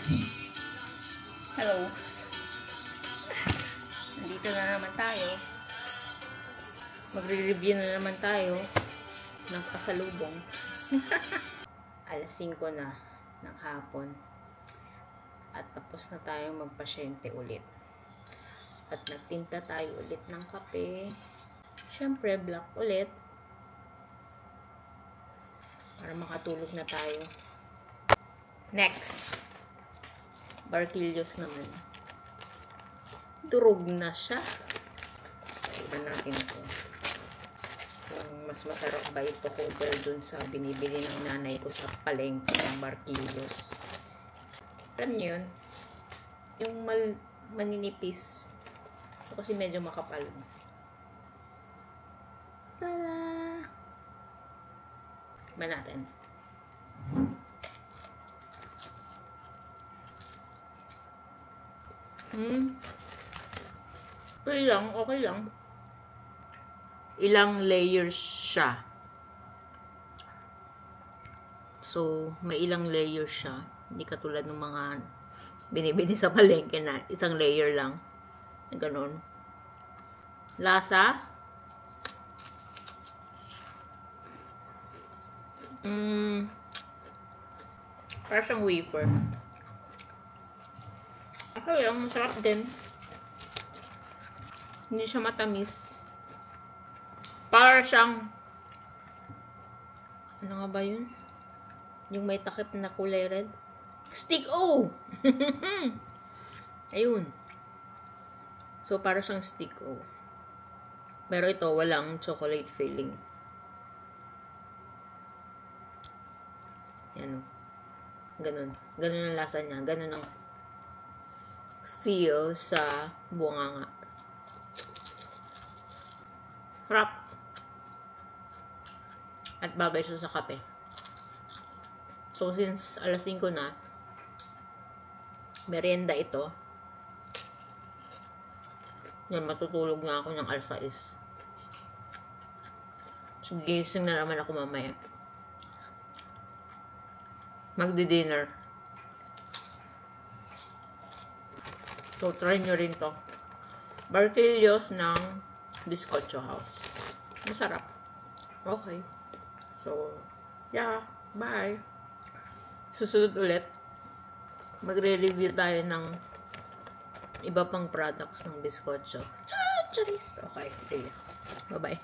Hello. Nandito na naman tayo. Magre-review na naman tayo ng pasalubong. Alas 5 na ng hapon. At tapos na tayong magpasyente ulit. At nagtimpla tayo ulit ng kape. Siyempre, black ulit. Para makatulog na tayo. Next. Barquillos naman. Durog na siya. Iba natin ito. Kung mas masarap ba ito compare dun sa binibili ng nanay ko sa palengke ng Barquillos. Alam niyo yun? Yung maninipis. Ito kasi medyo makapal. Tada! Iba natin. Okay lang, okay lang. Ilang layers siya. So, may ilang layers siya. Hindi katulad ng mga binibili sa palengke na isang layer lang. Ganon. Lasa. Parang siyang wafer. Okay lang, masarap din. Hindi siya matamis. Para siyang ano nga ba yun? Yung may takip na kulay red. Stick O! Ayun. So, para siyang stick O. Pero ito, walang chocolate filling. Yan o. Ganun. Ganun ang lasa niya. Ganun ang feel sa bunganga. Harap. At bagay siya sa kape. So, since alas 5 na, merienda ito. Yan, matutulog na ako ng alas 6. So, gising na naman ako mamaya. Magdi-dinner. So, try nyo rin to. Barquillos ng Bizcocho House. Masarap. Okay. So, yeah. Bye. Susunod ulit. Magre-review tayo ng iba pang products ng Bizcocho. Charis! Okay. See you. Bye-bye.